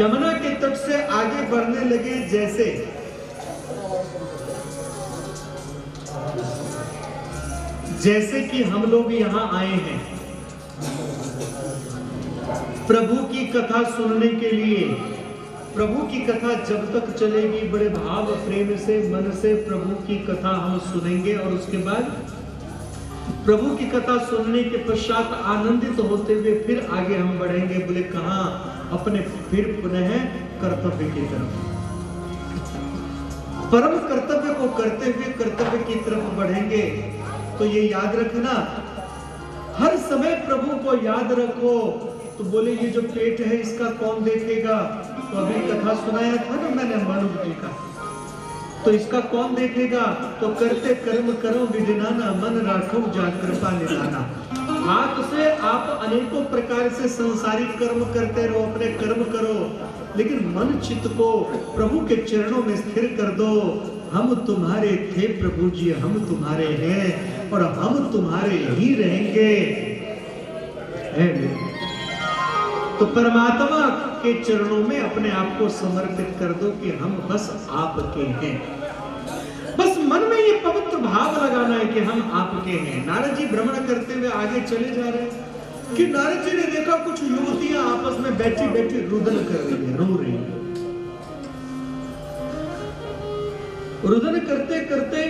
यमुना के तट से आगे बढ़ने लगे, जैसे कि हम लोग यहाँ आए हैं प्रभु की कथा सुनने के लिए। प्रभु की कथा जब तक चलेगी बड़े भाव प्रेम से मन से प्रभु की कथा हम सुनेंगे, और उसके बाद प्रभु की कथा सुनने के पश्चात आनंदित होते हुए फिर आगे हम बढ़ेंगे। बोले कहां? अपने फिर पुनः कर्तव्य की तरफ, परम कर्तव्य को करते हुए कर्तव्य की तरफ बढ़ेंगे। तो ये याद रखना, हर समय प्रभु को याद रखो। तो बोले ये जो पेट है इसका कौन देखेगा? तो अभी कथा सुनाया था ना मैंने मानव जी का, तो इसका कौन देखेगा? तो करते कर्म करो विधिनाना, मन राखो जा कृपा निधाना। हाथ से आप अनेकों प्रकार से संसारिक कर्म करते रहो, अपने कर्म करो, लेकिन मन चित्त को प्रभु के चरणों में स्थिर कर दो। हम तुम्हारे थे प्रभु जी, हम तुम्हारे हैं और हम तुम्हारे ही रहेंगे। तो परमात्मा के चरणों में अपने आप को समर्पित कर दो कि हम बस आपके हैं। बस मन में ये पवित्र भाव लगाना है कि हम आपके हैं। नारद जी भ्रमण करते हुए आगे चले जा रहे हैं कि नारद जी ने देखा कुछ युवतियां आपस में बैठी बैठी रुदन कर रही है, रो रही है। रुदन करते करते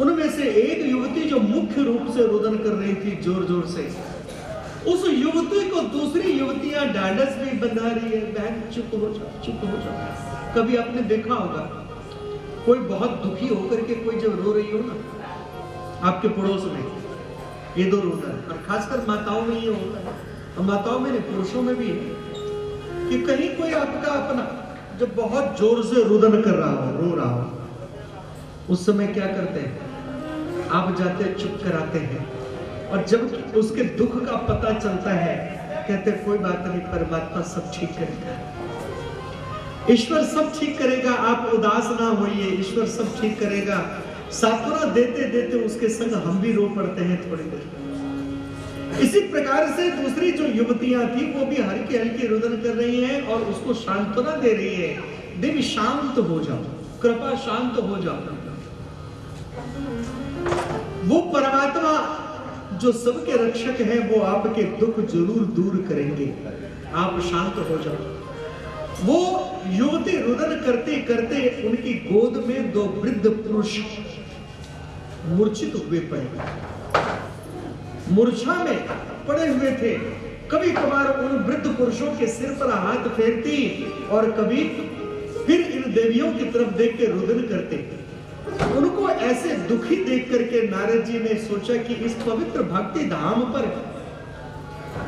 उनमें से एक युवती जो मुख्य रूप से रुदन कर रही थी जोर जोर से, उस युवती को दूसरी युवतियां ढांढस भी बंधा रही है, बहन चुप हो जाओ, चुप हो जाओ। कभी आपने देखा होगा कोई बहुत दुखी होकर के कोई जब रो रही हो ना आपके पड़ोस में, ये दो रोना, और खासकर माताओं में ये होता है, और माताओं में नहीं पुरुषों में भी है कि कहीं कोई आपका अपना जब बहुत जोर से रुदन कर रहा हो, रो रहा हो, उस समय क्या करते हैं? आप जाते चुप कराते हैं, और जब उसके दुख का पता चलता है कहते कोई बात नहीं, परमात्मा सब ठीक करेगा, ईश्वर सब ठीक करेगा, आप उदास ना होइए, ईश्वर सब ठीक करेगा। सांत्वना देते देते उसके संग हम भी रो पड़ते हैं थोड़ी देर। इसी प्रकार से दूसरी जो युवतियां थी वो भी हल्की हल्की रुदन कर रही हैं और उसको सांत्वना दे रही है, देवी शांत हो जाओ, कृपा शांत हो जाओ। वो परमात्मा जो सबके रक्षक है वो आपके दुख जरूर दूर करेंगे, आप शांत हो जाओ। वो युवती रुदन करते करते उनकी गोद में दो वृद्ध पुरुष मूर्छित हुए पड़े, मूर्छा में पड़े हुए थे। कभी कभार उन वृद्ध पुरुषों के सिर पर हाथ फेरती और कभी फिर इन देवियों की तरफ देख के रुदन करते। उनको ऐसे दुखी देख करके नारद जी ने सोचा कि इस पवित्र भक्ति धाम पर,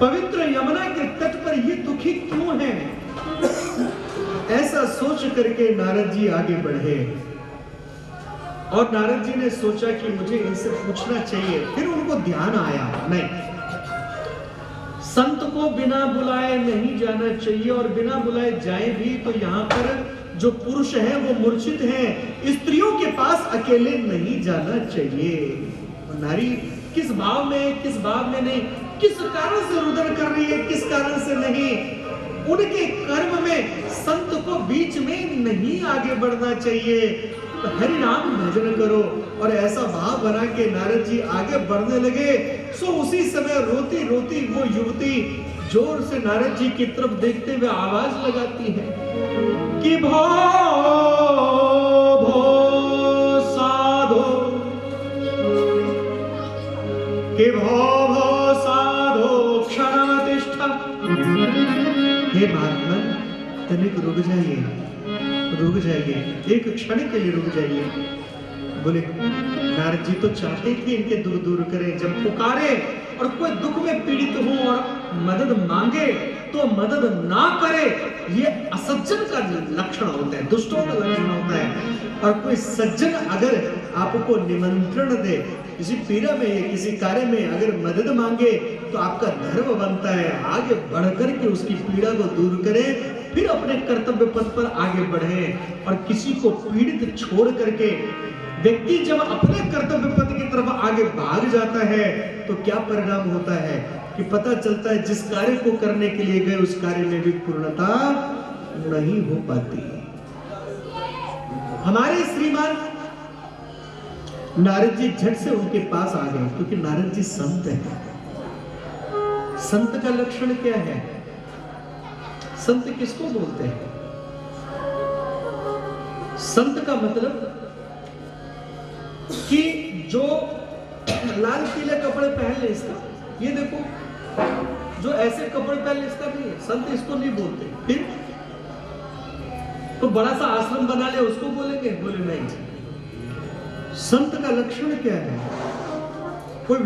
पवित्र यमुना के तट पर ये दुखी क्यों हैं? ऐसा सोच करके नारद जी आगे बढ़े और नारद जी ने सोचा कि मुझे इनसे पूछना चाहिए। फिर उनको ध्यान आया, नहीं, संत को बिना बुलाए नहीं जाना चाहिए, और बिना बुलाए जाए भी तो यहाँ पर जो पुरुष हैं वो मूर्छित हैं, स्त्रियों के पास अकेले नहीं जाना चाहिए। नारी किस भाव में, किस भाव में नहीं, किस कारण से रुदन कर रही है, किस कारण से नहीं, उनके कर्म में संत को बीच में नहीं आगे बढ़ना चाहिए। तो हरि नाम भजन करो, और ऐसा भाव बना के नारद जी आगे बढ़ने लगे। सो उसी समय रोती रोती वो युवती जोर से नारद जी की तरफ देखते हुए आवाज लगाती है कि भो भो साधो, कि भो भो साधो क्षणमतिष्ठ। हे महात्मा तनिक रुक जाइए, रुक जाइए, एक क्षण के लिए रुक जाइए। बोले नारद जी तो चाहते थे इनके दूर दूर करें, जब पुकारे और कोई दुख में पीड़ित हो और मदद मांगे तो मदद ना करे, ये असज्जन का लक्षण होता है, दुष्टों का लक्षण होता है। और कोई सज्जन अगर आपको निमंत्रण दे, किसी पीड़ा में, किसी कार्य में अगर मदद मांगे तो आपका धर्म बनता है आगे बढ़कर के उसकी पीड़ा को दूर करें, फिर अपने कर्तव्य पथ पर आगे बढ़े। और किसी को पीड़ित छोड़ करके व्यक्ति जब अपने कर्तव्य पथ की तरफ आगे भाग जाता है तो क्या परिणाम होता है कि पता चलता है जिस कार्य को करने के लिए गए उस कार्य में भी पूर्णता नहीं हो पाती। हमारे श्रीमान नारद जी झट से उनके पास आ गए, क्योंकि नारद जी संत हैं। संत का लक्षण क्या है? संत किसको बोलते हैं? संत का मतलब कि जो लाल पीले कपड़े पहन ले, इसका ये देखो, जो ऐसे कपड़े पहन ले इसका नहीं है, संत इसको नहीं बोलते। फिर तो बड़ा सा आश्रम बना ले उसको बोलेंगे? बोले नहीं। संत का लक्षण क्या है? कोई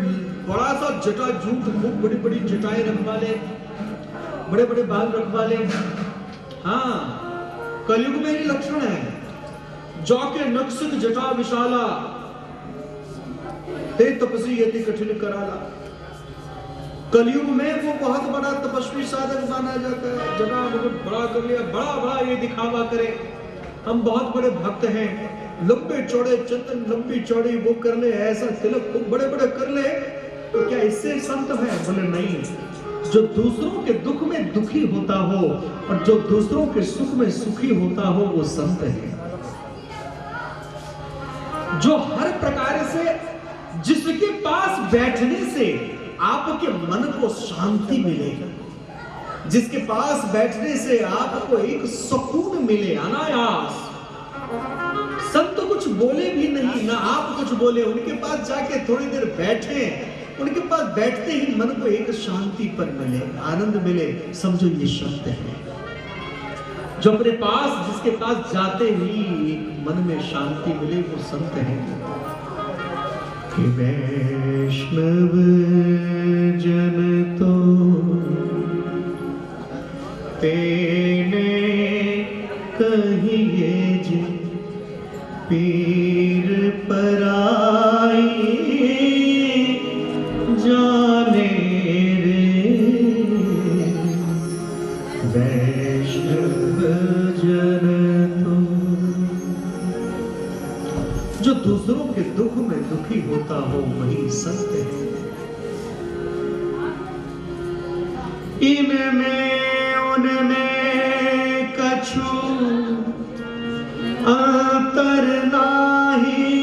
बड़ा सा जटा झूठ खूब बड़ी बड़ी जटाएं रखवा ले, बड़े बड़े बाल रखवा ले। हाँ, कलयुग में ही लक्षण है। जाके नक्सिक जटा विशाला, ते तपसी यति कठिन कराला। कलयुग में वो बहुत बड़ा तपस्वी साधक माना जाता है। जटा बड़ा कर लिया, बड़ा बड़ा ये दिखावा करे, हम बहुत बड़े भक्त हैं, लंबे चौड़े चंदन लंबी चौड़ी वो कर ले, ऐसा तिलक खूब बड़े बड़े कर ले, तो क्या इससे संत है? बोले नहीं। जो दूसरों के दुख में दुखी होता हो और जो दूसरों के सुख में सुखी होता हो वो संत है। जो हर प्रकार से, जिसके पास बैठने से आपके मन को शांति मिले, जिसके पास बैठने से आपको एक सुकून मिले अनायास। संत कुछ बोले भी नहीं, ना आप कुछ बोले, उनके पास जाके थोड़ी देर बैठे, उनके पास बैठते ही मन को एक शांति पर मिले, आनंद मिले, समझो ये संत है। जो अपने पास, जिसके पास जाते ही मन में शांति मिले, वो संत है। कि वैष्णव जन तो तेने कहिए जी पीर पराई जाने रे। वैष्णव जन तो, जो दूसरों के दुख में दुखी होता हो वही संत है। इनमें उनमें कछु अंतर नाही।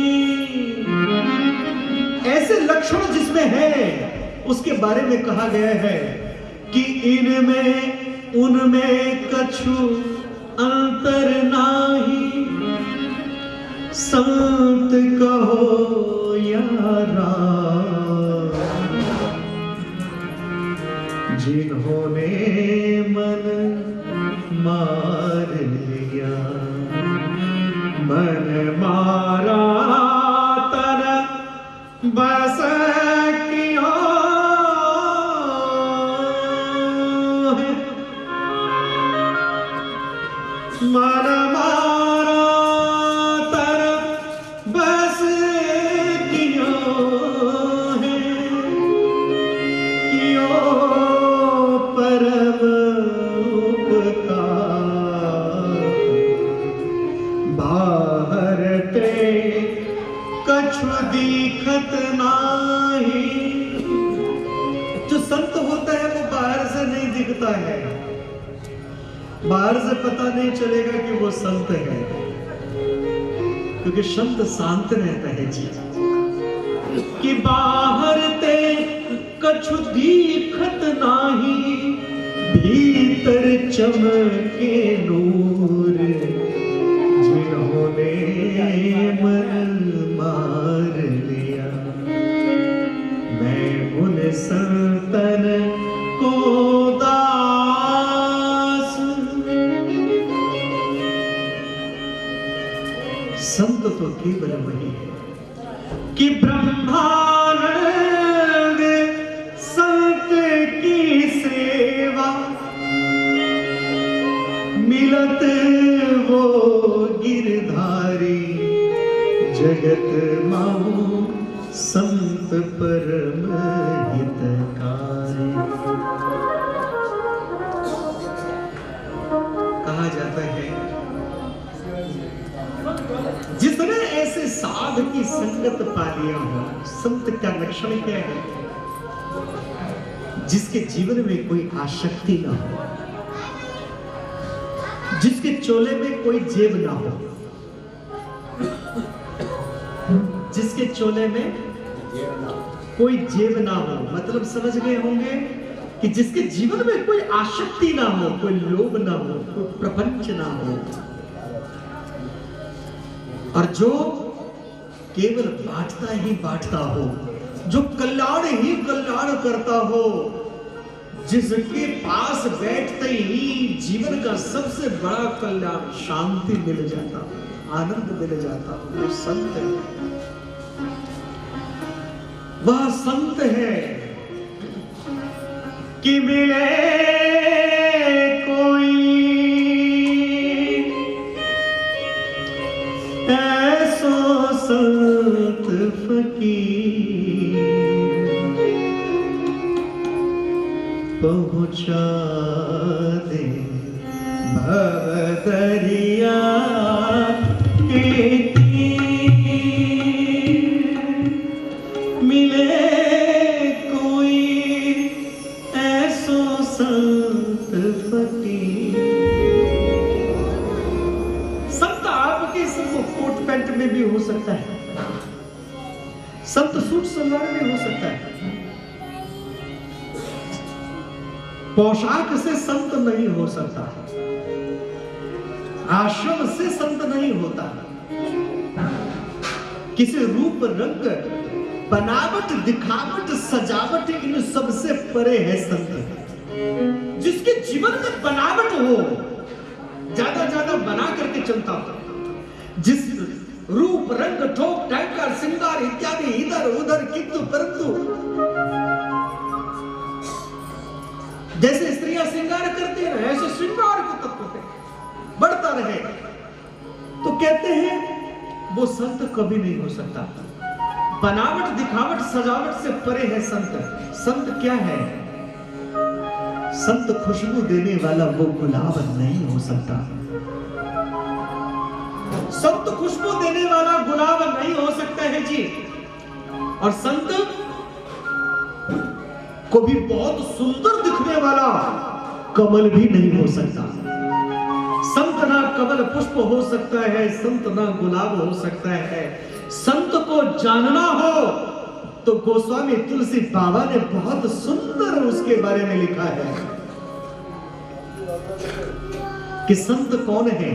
ऐसे लक्षण जिसमें है उसके बारे में कहा गया है कि इनमें उनमें कछु अंतर नाही। संत कहो यारा जिन्होंने मन मार लिया। मन मारा तन बस किया है। मन मारा तन बस किया है। कियो परम उपकार बाहर ते कछु दिखत नाही। जो संत होता है वो बाहर से नहीं दिखता है, बाहर से पता नहीं चलेगा कि वो संत है, क्योंकि संत शांत रहता है जी। कि बाहर ते कछु दिखत नाही, भीतर चमके नूर जिन्होंने मन मार लिया। मैं उन संतन को दास। संत तो केवल वही है कि ब्रह्मानंद संत की सेवा मिलत वो गिरधारी। जगत माहू संत परम हितकारी। कहा जाता है जिसने ऐसे साध की संगत पा लिया हो। संत का लक्षण क्या है? जिसके जीवन में कोई आसक्ति ना हो, जिसके चोले में कोई जेब ना हो, जिसके चोले में कोई जेब ना हो, मतलब समझ गए होंगे कि जिसके जीवन में कोई आसक्ति ना हो, कोई लोभ ना हो, कोई प्रपंच ना हो, और जो केवल बांटता ही बांटता हो, जो कल्याण ही कल्याण करता हो, जिसके पास बैठते ही जीवन का सबसे बड़ा कल्याण शांति मिल जाता, आनंद मिल जाता, वो संत है। वह संत है कि मिले कोई ऐसो संत फकीर पहुंचा दे भवदरिया के तीर। मिले कोई ऐसो संत फकीर। संत आपके सिर्फ कोट पैंट में भी हो सकता है, संत सूट सलवार में हो सकता है। पोशाक से संत नहीं हो सकता, आश्रम से संत नहीं होता। किसी रूप रंग बनावट दिखावट सजावट इन सबसे परे है संत। जिसके जीवन में बनावट हो, ज्यादा बना करके चलता हो, जिस रूप रंग ठोक टंकार श्रृंगार इत्यादि इधर उधर किंतु परंतु जैसे स्त्रियां श्रृंगार करती है ऐसे श्रृंगार को तत्व पे बढ़ता रहे, तो कहते हैं वो संत कभी नहीं हो सकता। बनावट दिखावट सजावट से परे है संत। संत क्या है? संत खुशबू देने वाला वो गुलाब नहीं हो सकता। संत खुशबू देने वाला गुलाब नहीं हो सकता है जी। और संत को भी बहुत सुंदर दिखने वाला कमल भी नहीं हो सकता। संत ना कमल पुष्प हो सकता है, संत ना गुलाब हो सकता है। संत को जानना हो तो गोस्वामी तुलसी बाबा ने बहुत सुंदर उसके बारे में लिखा है कि संत कौन है।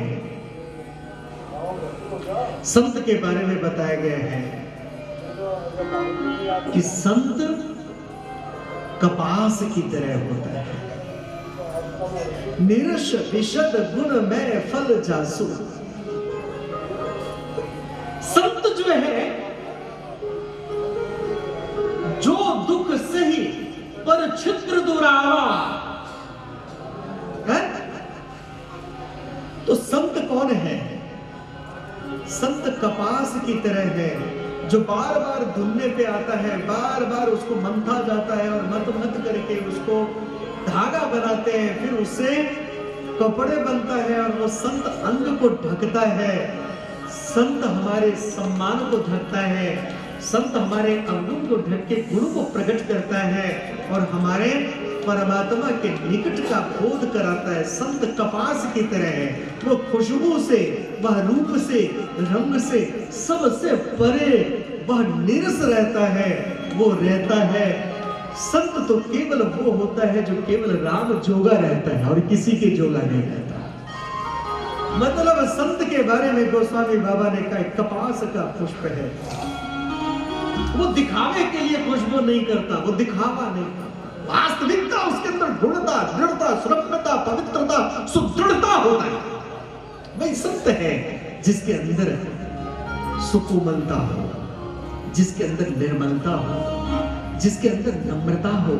संत के बारे में बताया गया है कि संत कपास की तरह होता है, निरश विशद गुण में फल जासु। संत जो है, जो दुख सही पर छिद्र दुरावा है, तो संत कौन है? संत कपास की तरह है जो बार बार धुलने पे आता है, बार बार उसको मंथा जाता है और मत करके उसको धागा बनाते हैं, फिर उससे कपड़े बनता है और वो संत अंग को ढकता है। संत हमारे सम्मान को ढकता है, संत हमारे अंगों को ढक के गुण को प्रकट करता है और हमारे परमात्मा के निकट का बोध कराता है। संत कपास की तरह है, वो खुशबू से, वह रूप से, रंग से, सबसे परे वह निरस रहता है, वो रहता है। संत तो केवल वो होता है जो केवल राम जोगा रहता है और किसी के जोगा नहीं रहता। मतलब संत के बारे में गोस्वामी बाबा ने कहा कपास का पुष्प है, वो दिखावे के लिए खुशबू नहीं करता, वो दिखावा नहीं करता। वास्तविकता उसके अंदर गुणता, दृढ़ता, सुरक्षता, पवित्रता, सुदृढ़ता होता है। वही संत है जिसके अंदर सुकोमलता हो, जिसके अंदर निर्मलता हो, जिसके अंदर नम्रता हो,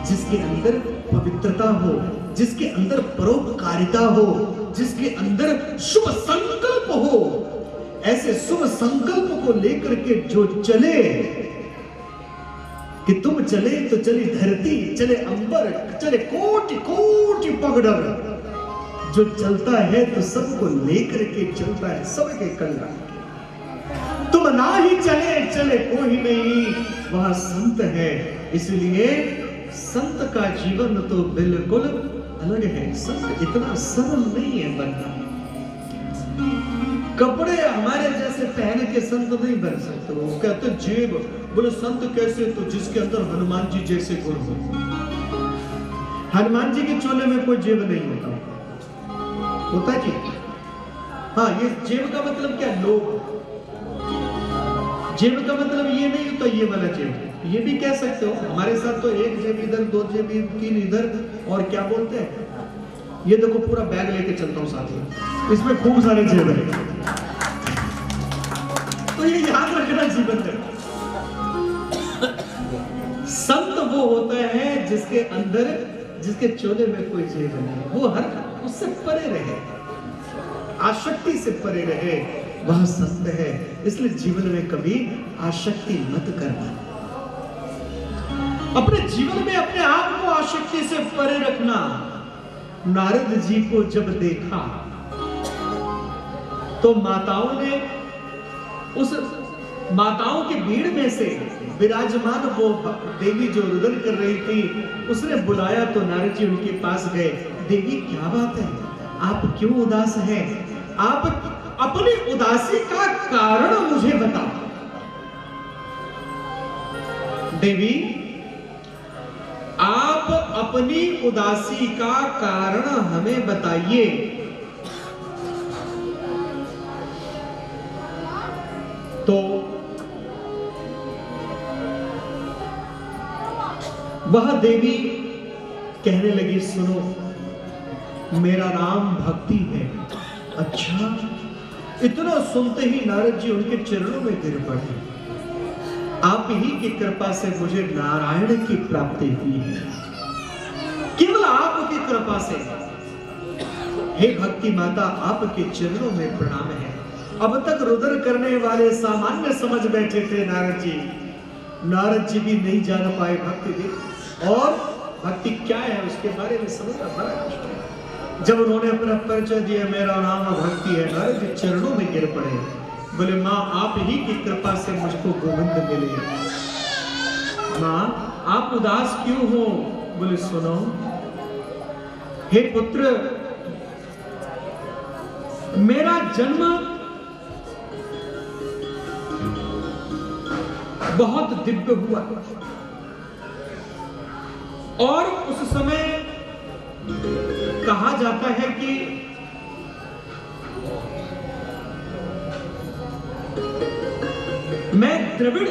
जिसके अंदर पवित्रता हो, जिसके अंदर परोपकारिता हो, जिसके अंदर शुभ संकल्प हो। ऐसे शुभ संकल्प को लेकर के जो चले कि तुम चले तो चली धरती, चले अंबर, चले कोटि कोटि पगडर, जो चलता है तो सबको लेकर के चलता है, सबके कल्याण। तुम ना ही चले चले कोई नहीं, वह संत है। इसलिए संत का जीवन तो बिल्कुल अलग है। संत इतना सरल नहीं है बनना। कपड़े हमारे जैसे पहन के संत नहीं बन सकते। वो कहते जेब, बोले संत कैसे? तो जिसके अंदर हनुमान जी जैसे गुण हो। हनुमान जी के चोले में कोई जेब नहीं होता जी। हाँ, ये जेब का मतलब क्या? लोभ। जेब का मतलब ये नहीं होता ये वाला जेब, ये भी कह सकते हो। हमारे साथ तो एक जेब इधर, दो जेब, तीन इधर, और क्या बोलते हैं, ये देखो पूरा बैग लेके चलता हूँ साथ में, इसमें खूब सारे जेब है। तो ये याद रखना जीवन में। संत वो होता है जिसके अंदर, जिसके चोले में कोई जेब नहीं, वो हर उससे परे रहे, आसक्ति से परे रहे, वह संत है। इसलिए जीवन में कभी आसक्ति मत करना। अपने जीवन में अपने आप को आसक्ति से परे रखना। नारद जी को जब देखा तो माताओं ने, उस माताओं की भीड़ में से विराजमान वो देवी जो रुदन कर रही थी, उसने बुलाया तो नारद जी उनके पास गए। देवी क्या बात है, आप क्यों उदास हैं? आप अपनी उदासी का कारण मुझे बताओ। देवी, आप अपनी उदासी का कारण हमें बताइए। तो वह देवी कहने लगी, सुनो, मेरा नाम भक्ति है। अच्छा, इतना सुनते ही नारद जी उनके चरणों में गिर पड़े। आप ही की कृपा से मुझे नारायण की प्राप्ति हुई है, केवल आपकी कृपा से। हे भक्ति माता, आपके चरणों में प्रणाम है। अब तक रुदन करने वाले सामान्य समझ बैठे थे नारद जी। नारद जी भी नहीं जान पाए भक्ति देव, और भक्ति क्या है उसके बारे में समझना बड़ा कष्ट है। जब उन्होंने अपना परिचय दिया, मेरा नाम भक्ति है, नारद जी चरणों में गिर पड़े। बोले, माँ आप ही की कृपा से मुझको गोविंद मिले। माँ आप उदास क्यों हो? बोले, सुनो, हे पुत्र, मेरा जन्म बहुत दिव्य हुआ, और उस समय कहा जाता है कि मैं द्रविड़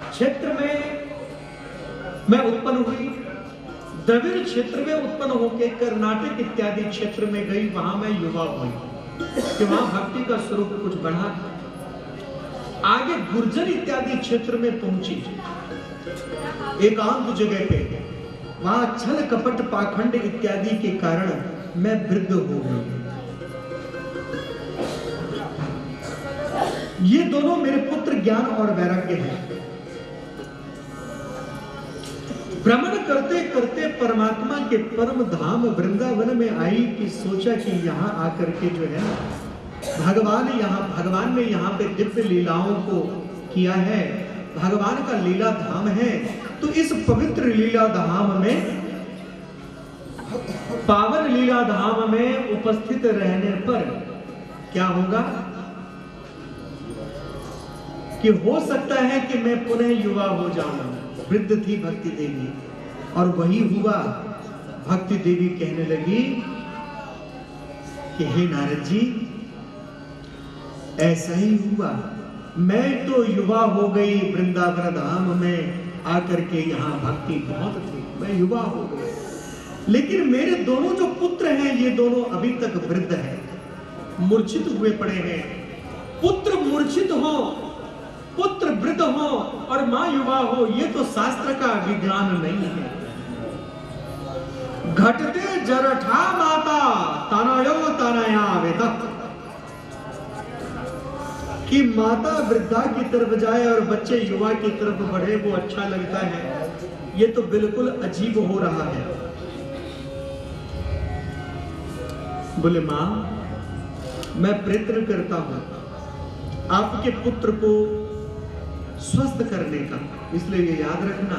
क्षेत्र में मैं उत्पन्न हुई। द्रविड़ क्षेत्र में उत्पन्न होकर कर्नाटक इत्यादि क्षेत्र में गई, वहां मैं युवा हुई कि वहां भक्ति का स्वरूप कुछ बढ़ा। आगे गुर्जर इत्यादि क्षेत्र में पहुंची, एकांत जगह पे, वहां छल कपट पाखंड इत्यादि के कारण मैं वृद्ध हो गई। ये दोनों मेरे पुत्र ज्ञान और वैराग्य हैं। भ्रमण करते करते परमात्मा के परम धाम वृंदावन में आई कि सोचा कि यहाँ आकर के जो है भगवान ने यहाँ पे दिव्य लीलाओं को किया है, भगवान का लीला धाम है। तो इस पवित्र लीला धाम में, पावन लीला धाम में उपस्थित रहने पर क्या होगा कि हो सकता है कि मैं पुनः युवा हो जाऊं। वृद्ध थी भक्ति देवी, और वही हुआ। भक्ति देवी कहने लगी कि हे नारद जी, ऐसा ही हुआ। मैं तो युवा हो गई, वृंदावन धाम में आकर के यहाँ भक्ति बहुत थी, मैं युवा हो गई। लेकिन मेरे दोनों जो पुत्र हैं, ये दोनों अभी तक वृद्ध हैं, मूर्छित हुए पड़े हैं। पुत्र मूर्छित हो, पुत्र वृद्ध हो और मां युवा हो, ये तो शास्त्र का विज्ञान नहीं है। घटते जरठा माता तनयो तनया वेदक, कि माता वृद्धा की तरफ जाए और बच्चे युवा की तरफ बढ़े, वो अच्छा लगता है। ये तो बिल्कुल अजीब हो रहा है। बोले, मां मैं प्रयत्न करता हूं आपके पुत्र को स्वस्थ करने का, इसलिए ये याद रखना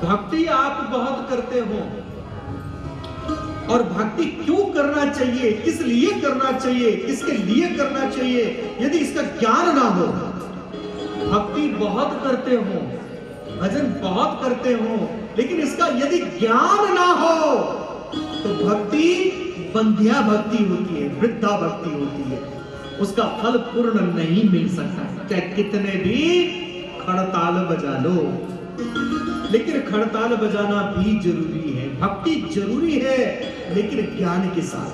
भक्ति आप बहुत करते हो, और भक्ति क्यों करना चाहिए, किस लिए करना चाहिए, किसके लिए करना चाहिए, यदि इसका ज्ञान ना हो, भक्ति बहुत करते हो, भजन बहुत करते हो, लेकिन इसका यदि ज्ञान ना हो तो भक्ति बंध्या भक्ति होती है, वृद्धा भक्ति होती है, उसका फल पूर्ण नहीं मिल सकता, चाहे कितने भी खड़ताल बजा लो। लेकिन खड़ताल बजाना भी जरूरी है, भक्ति जरूरी है, लेकिन ज्ञान के साथ।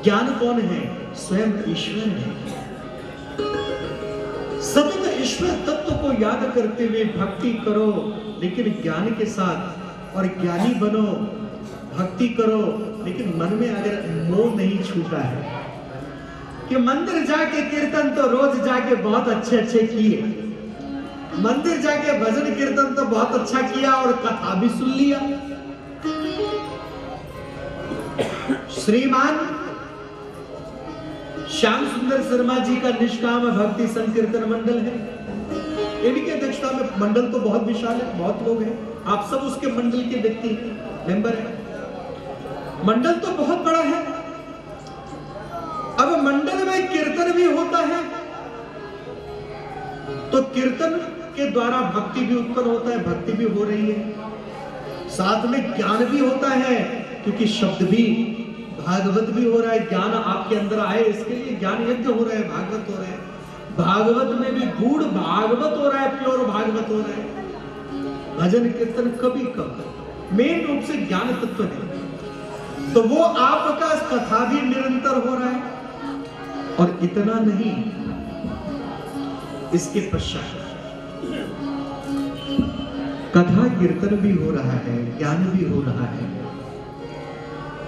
ज्ञान कौन है? स्वयं ईश्वर है। सतत ईश्वर तत्व को याद करते हुए भक्ति करो, लेकिन ज्ञान के साथ, और ज्ञानी बनो, भक्ति करो, लेकिन मन में अगर मोह नहीं छूटा है कि मंदिर जाके कीर्तन तो रोज जाके बहुत अच्छे किए, मंदिर जाके भजन कीर्तन तो बहुत अच्छा किया और कथा भी सुन लिया। श्रीमान श्याम सुंदर शर्मा जी का निष्काम भक्ति संकीर्तन मंडल है, इनकी अध्यक्षता में मंडल तो बहुत विशाल है, बहुत लोग हैं, आप सब उसके मंडल के व्यक्ति मेंबर हैं। मंडल तो बहुत बड़ा है। अब मंडल में कीर्तन भी होता है, तो कीर्तन के द्वारा भक्ति भी उत्पन्न होता है, भक्ति भी हो रही है, साथ में ज्ञान भी होता है, क्योंकि शब्द भी, भागवत भी हो रहा है, ज्ञान आपके अंदर आए इसके लिए ज्ञान यज्ञ हो रहा है, भागवत हो रहा है, भागवत में भी गूढ़ भागवत हो रहा है, प्योर भागवत हो रहा है। भजन कीर्तन कभी कभी मेन रूप से ज्ञान तत्व है, तो वो आपका कथा भी निरंतर हो रहा है। और इतना नहीं, इसके पश्चात कथा कीर्तन भी हो रहा है, ज्ञान भी हो रहा है,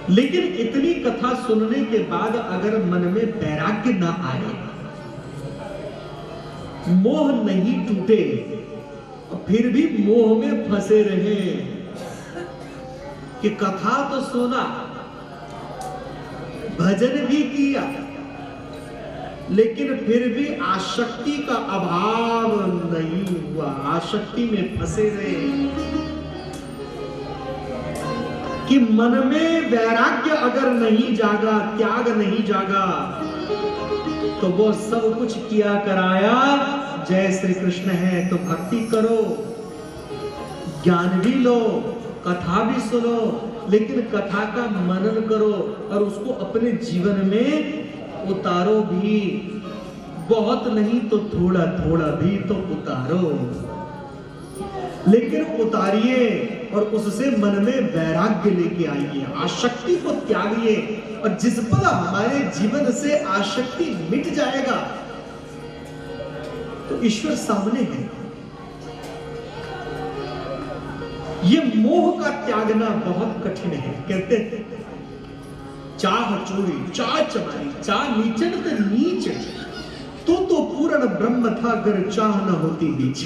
लेकिन इतनी कथा सुनने के बाद अगर मन में वैराग्य ना आए, मोह नहीं टूटे, और फिर भी मोह में फंसे रहे कि कथा तो सुना, भजन भी किया, लेकिन फिर भी आसक्ति का अभाव नहीं हुआ, आसक्ति में फंसे रहे, कि मन में वैराग्य अगर नहीं जागा, त्याग नहीं जागा, तो वो सब कुछ किया कराया जय श्री कृष्ण है। तो भक्ति करो, ज्ञान भी लो, कथा भी सुनो, लेकिन कथा का मनन करो और उसको अपने जीवन में उतारो भी, बहुत नहीं तो थोड़ा थोड़ा भी तो उतारो, लेकिन उतारिए और उससे मन में वैराग्य लेके आइए, आसक्ति को त्यागिए, और जिस पल हमारे जीवन से आसक्ति मिट जाएगा तो ईश्वर सामने है। ये मोह का त्यागना बहुत कठिन है। कहते हैं चाह चोरी, चाह चमारी, चाह नीचन तो नीच, तो पूर्ण ब्रह्म था अगर चाह न होती बीच।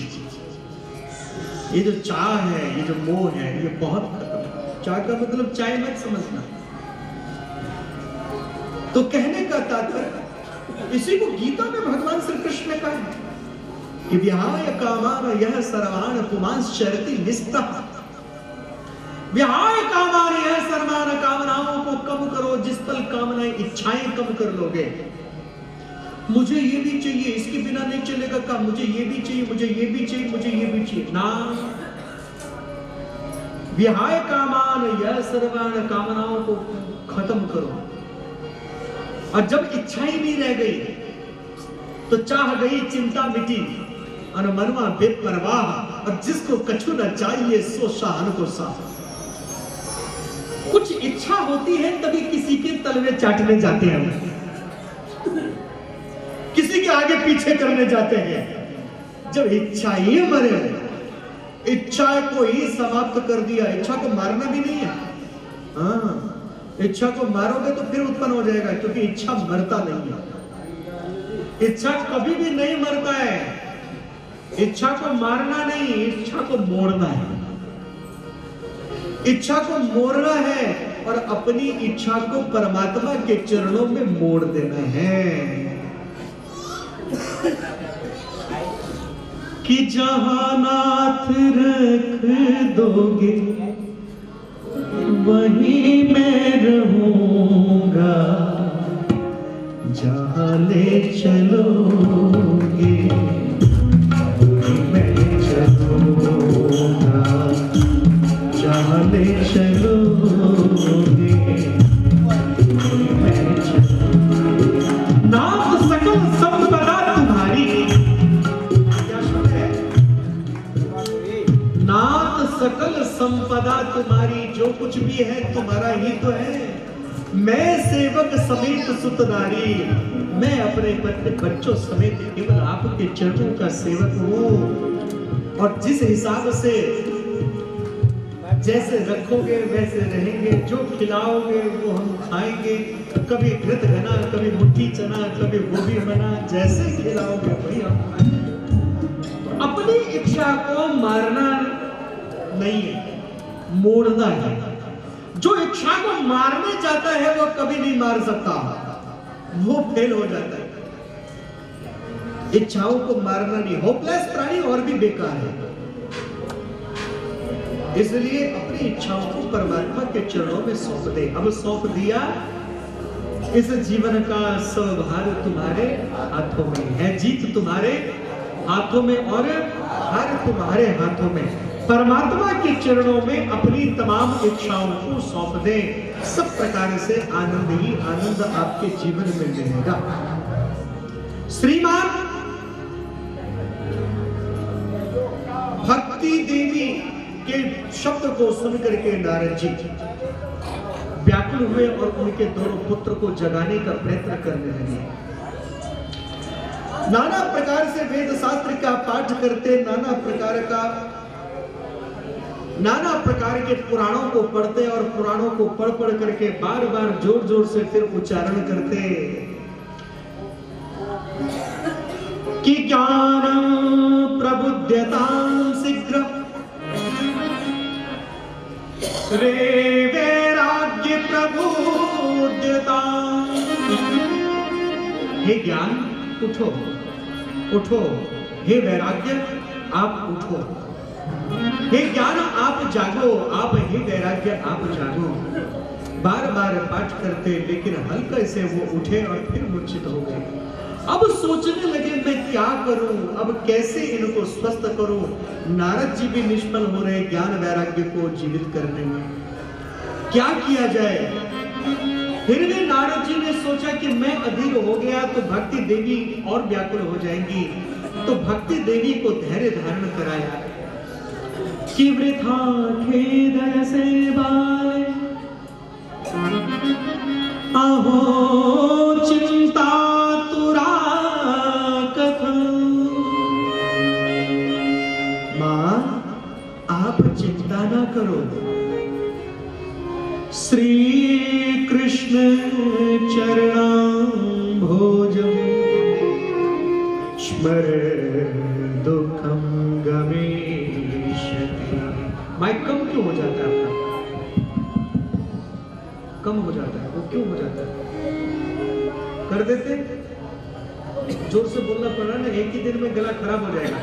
ये जो चाह है, ये जो मोह है, ये बहुत खत्म है। चाह का मतलब चाय मत समझना। तो कहने का तात्पर्य, इसी को गीता में भगवान श्री कृष्ण ने कहा कि विहाय कामान यह सर्वान पुमांस चरति निस्तः। विहाय कामान यह सर्वान, कामनाओं को कम करो, जिस पल कामनाएं, इच्छाएं कम कर लोगे। मुझे ये भी चाहिए, इसके बिना नहीं चलेगा काम, मुझे ये भी चाहिए, मुझे ये भी चाहिए, मुझे ये भी चाहिए ना। विहाय कामान यह सर्वान, कामनाओं को खत्म करो। और जब इच्छाएं नहीं रह गई तो चाह गई, चिंता मिटी, और मनवा बेपरवाह, और जिसको कछु न चाहिए सो शाहन को साथ। कुछ इच्छा होती है तभी किसी के तलवे चाटने जाते हैं, किसी के आगे पीछे करने जाते हैं। जब इच्छा ही मरे, इच्छा को ही समाप्त कर दिया, इच्छा को मारना भी नहीं है। हाँ, इच्छा को मारोगे तो फिर उत्पन्न हो जाएगा, क्योंकि इच्छा मरता नहीं है। इच्छा कभी भी नहीं मरता है। इच्छा को मारना नहीं, इच्छा को मोड़ना है। इच्छा को मोड़ना है और अपनी इच्छा को परमात्मा के चरणों में मोड़ देना है। कि जहां नाथ रख दोगे वहीं मैं रहूंगा, जहां ले चलोगे मैं चलूंगा, जहां ले चलोगे मैं चलूंगा। नाथ सकल संपदा तुम्हारी, क्या शब्द है? नाथ सकल संपदा तुम्हारी, जो कुछ भी है तुम्हारा ही तो है। मैं सेवक समेत सुतनारी, मैं अपने बच्चों समेत केवल आपके चरणों का सेवक हूं। और जिस हिसाब से जैसे रखोगे वैसे रहेंगे, जो खिलाओगे वो हम खाएंगे। कभी घृत घना, कभी मुट्ठी चना, कभी गोभी बना, जैसे खिलाओगे वही हम खाएंगे। अपनी इच्छा को मारना नहीं है, मोड़ना है। जो इच्छा को मारने जाता है वो कभी नहीं मार सकता, वो फेल हो जाता है। इच्छाओं को मारना नहीं, होपलेस प्राणी और भी बेकार है। इसलिए अपनी इच्छाओं को परमात्मा के चरणों में सौंप दे। अब सौंप दिया, इस जीवन का स्वभार तुम्हारे हाथों में है, जीत तुम्हारे हाथों में और हार तुम्हारे हाथों में। परमात्मा के चरणों में अपनी तमाम इच्छाओं को सौंप दे, सब प्रकार से आनंद ही आनंद आपके जीवन में मिलेगा। श्रीमान भक्ति देवी के शब्द को सुनकर के नारद जी व्याकुल हुए और उनके दोनों पुत्र को जगाने का प्रयत्न करने लगे। नाना प्रकार से वेद शास्त्र का पाठ करते, नाना प्रकार के पुराणों को पढ़ते और पुराणों को पढ़ पढ़ करके बार बार जोर जोर से फिर उच्चारण करते कि ज्ञानं प्रबुध्यतां शीघ्र रे वैराग्य प्रबुध्यतां। हे ज्ञान उठो, उठो। हे वैराग्य आप उठो। हे ज्ञान आप जागो, आप हे वैराग्य आप जागो। बार बार पाठ करते, लेकिन हल्का से वो उठे और फिर मूर्छित हो गए। अब सोचने लगे मैं क्या करूं, अब कैसे इनको स्वस्थ करूं। नारद जी भी निष्फल हो रहे ज्ञान वैराग्य को जीवित करने में, क्या किया जाए। फिर भी नारद जी ने सोचा कि मैं अधीर हो गया तो भक्ति देवी और व्याकुल हो जाएंगी, तो भक्ति देवी को धैर्य धारण कराया कि वृथा खेद से बाय अहो चिंता तुरा कथम। मां आप चिंता ना करो, श्री कृष्ण चरणां भोजम स्मर दुखम गमेशति। माइक कम क्यों हो जाता है आपका? कम हो जाता है, वो क्यों हो जाता है? कर देते, जोर से बोलना पड़ रहा ना, एक ही दिन में गला खराब हो जाएगा,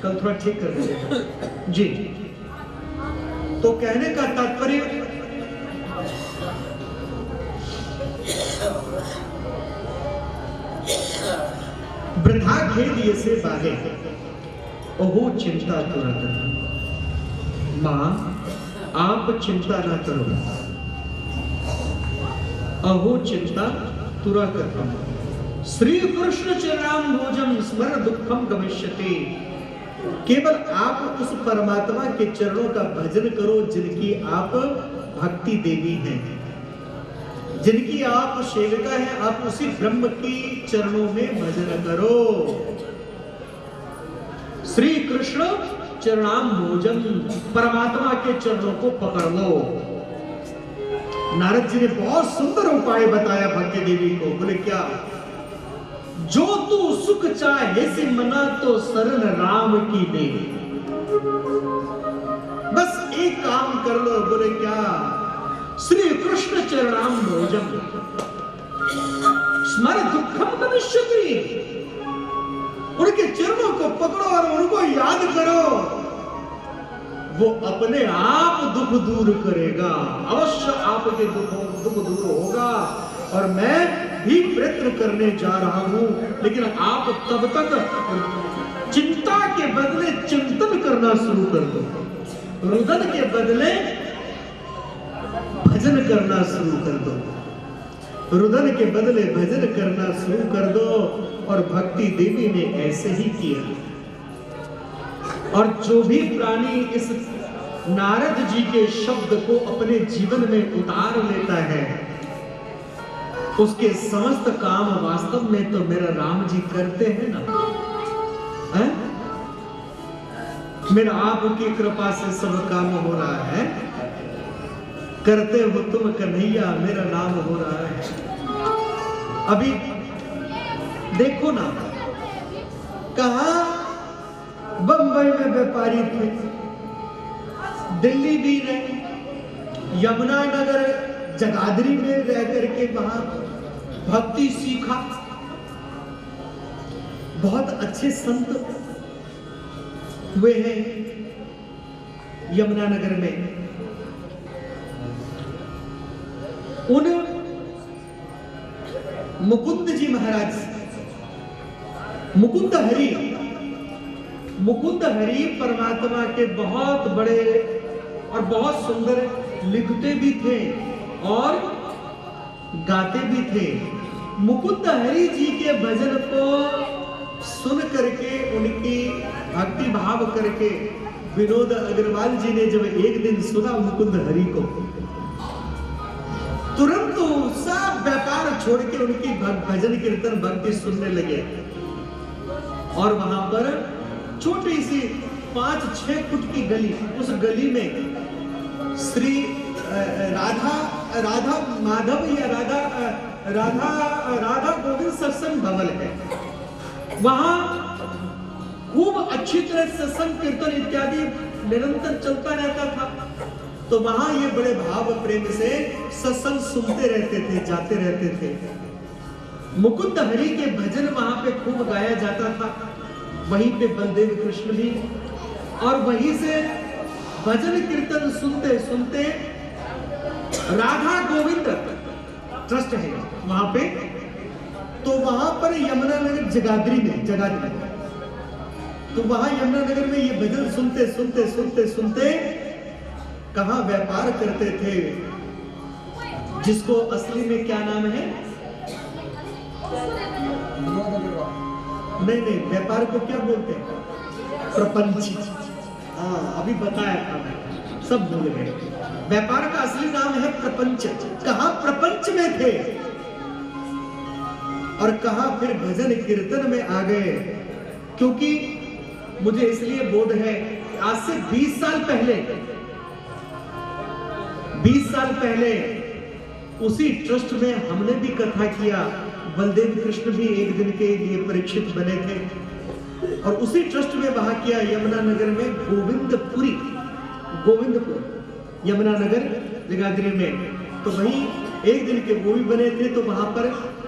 कल थोड़ा ठीक कर दीजिएगा जी। तो कहने का तात्पर्य वृथा खेद ये से बागे ओहो चिंता तुरा कर। मां आप चिंता ना करो, अहो चिंता तुरा कर। श्री कृष्ण चरणाम भोजम स्मर दुखम गमिष्यति। केवल आप उस परमात्मा के चरणों का भजन करो जिनकी आप भक्ति देवी हैं, जिनकी आप सेविका हैं। आप उसी ब्रह्म की चरणों में भजन करो। श्री कृष्ण चरणाम भोजन, परमात्मा के चरणों को पकड़ लो। नारद जी ने बहुत सुंदर उपाय बताया भक्ति देवी को। बोले क्या? जो तू सुख चाहे से मना तो शरण राम की दे। बस एक काम कर लो। बोले क्या? श्री कृष्ण चरणाम भोजन स्मर दुखम गमिष्यति। उनके चरणों को पकड़ो और उनको याद करो, वो अपने आप दुख दूर करेगा। अवश्य आपके दुख दूर होगा और मैं भी प्रयत्न करने जा रहा हूं, लेकिन आप तब तक चिंता के बदले चिंतन करना शुरू कर दो, रुदन के बदले भजन करना शुरू कर दो, रुदन के बदले भजन करना शुरू कर दो। और भक्ति देवी ने ऐसे ही किया। और जो भी प्राणी इस नारद जी के शब्द को अपने जीवन में उतार लेता है, उसके समस्त काम वास्तव में तो मेरा राम जी करते हैं ना, है? मेरा आपकी कृपा से सब काम हो रहा है, करते हो तुम कन्हैया, मेरा नाम हो रहा है। अभी देखो ना, कहा बंबई में व्यापारी थे, दिल्ली भी रहे, यमुना नगर जगाधरी में रह करके वहां भक्ति सीखा, बहुत अच्छे संत हुए हैं यमुना नगर में। उन मुकुंद जी महाराज, मुकुंद हरि परमात्मा के बहुत बड़े और बहुत सुंदर लिखते भी थे और गाते भी थे। मुकुंद हरि जी के भजन को सुन करके, उनकी भक्ति भाव करके विनोद अग्रवाल जी ने जब एक दिन सुना मुकुंद हरि को, तुरंत सब व्यापार छोड़ के उनकी भजन कीर्तन भक्ति सुनने लगे। और वहां पर छोटी सी 5-6 फुट की गली, उस गली में श्री राधा माधव या राधा गोविंद सत्संग भवन है। वहां खूब अच्छी तरह सत्संग कीर्तन इत्यादि निरंतर चलता रहता था। तो वहां ये बड़े भाव प्रेम से सत्संग सुनते रहते थे, जाते रहते थे। मुकुंद हरि के भजन वहां पे खूब गाया जाता था, वहीं पे बलदेव कृष्ण भी, और वहीं से भजन कीर्तन सुनते सुनते राधा गोविंद ट्रस्ट है वहां पे। तो वहां पर यमुना नगर जगाधरी में, तो वहां यमुना नगर में ये भजन सुनते सुनते सुनते सुनते कहां व्यापार करते थे, जिसको असली में क्या नाम है? नहीं, व्यापार को क्या बोलते हैं? प्रपंच। हाँ, अभी बताया था मैं, सब भूल गए। व्यापार का असली नाम है प्रपंच। कहां प्रपंच में थे और कहां फिर भजन कीर्तन में आ गए। क्योंकि मुझे इसलिए बोध है, आज से 20 साल पहले उसी ट्रस्ट में हमने भी कथा किया। बलदेव कृष्ण भी एक दिन के लिए परीक्षित बने थे और उसी ट्रस्ट में वहां किया, यमुना नगर में गोविंदपुर यमुना नगर जगाधरी में। तो वहीं एक दिन के वो भी बने थे। तो वहां पर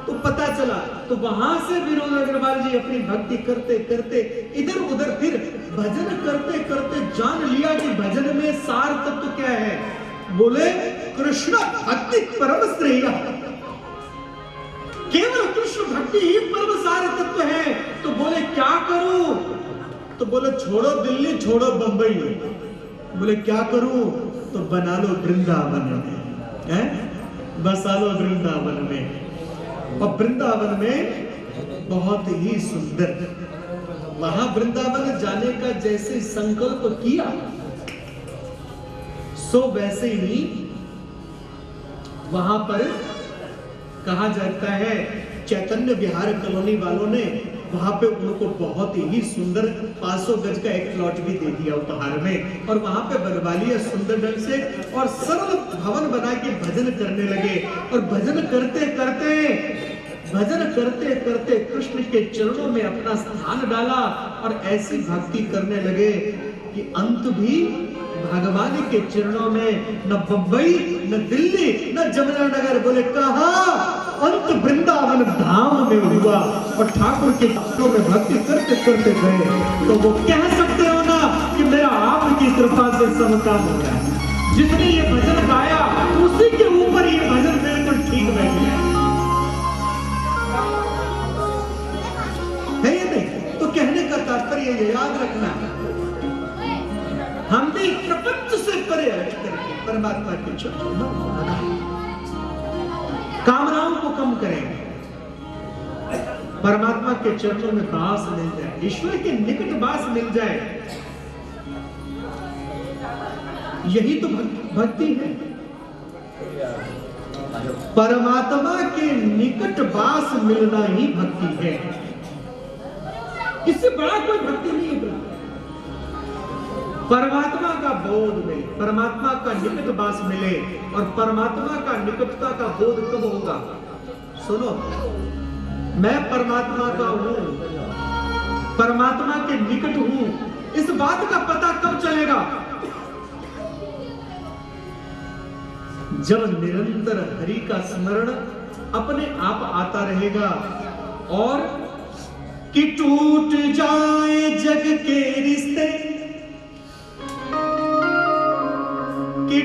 तो पता चला, तो वहां से विनोद अग्रवाल जी अपनी भक्ति करते करते इधर उधर फिर भजन करते करते जान लिया कि भजन में सार तत्व क्या है। बोले कृष्ण भक्ति परम श्रेय, केवल कृष्ण भक्ति ही परम सार तत्व है। तो बोले क्या करूं? तो बोले छोड़ो दिल्ली, छोड़ो बंबई। बोले क्या करूं? तो बना लो वृंदावन में, बसा लो वृंदावन में। और वृंदावन में बहुत ही सुंदर, वहां वृंदावन जाने का जैसे संकल्प किया, सो वैसे ही वहां पर कहा जाता है चैतन्य विहार कॉलोनी वालों ने वहां पे उनको बहुत ही सुंदर 500 गज का एक प्लॉट भी दे दिया उपहार में। और वहां पे बनवा लिया सुंदर ढंग से और सरल भवन बना के भजन करने लगे। और भजन करते करते कृष्ण के चरणों में अपना स्थान डाला और ऐसी भक्ति करने लगे कि अंत भी भगवान के चरणों में, न बंबई, न दिल्ली, न जमुना नगर, बोले कहा अंत वृंदावन धाम में हुआ और ठाकुर के चरणों में भक्ति करते करते गए, तो वो कह सकते हो ना कि मेरा आपकी कृपा से सब काम हो रहा है। जिसने ये भजन गाया उसी के ऊपर ये भजन बिल्कुल ठीक बैठ गया है ये नहीं? तो कहने का तात्पर्य ये याद रखना, हम भी प्रपंच से परे हट करके परमात्मा के चरणों में कामनाओं को कम करें, परमात्मा के चरणों में वास मिल जाए, ईश्वर के निकट वास मिल जाए, यही तो भक्ति है। परमात्मा के निकट वास मिलना ही भक्ति है, इससे बड़ा कोई भक्ति नहीं है। परमात्मा का बोध मिले, परमात्मा का निकट वास मिले, और परमात्मा का निकटता का बोध कब होगा? सुनो, मैं परमात्मा का हूं, परमात्मा के निकट हूं, इस बात का पता कब चलेगा? जब निरंतर हरि का स्मरण अपने आप आता रहेगा, और कि टूट जाए जग के रिश्ते, कि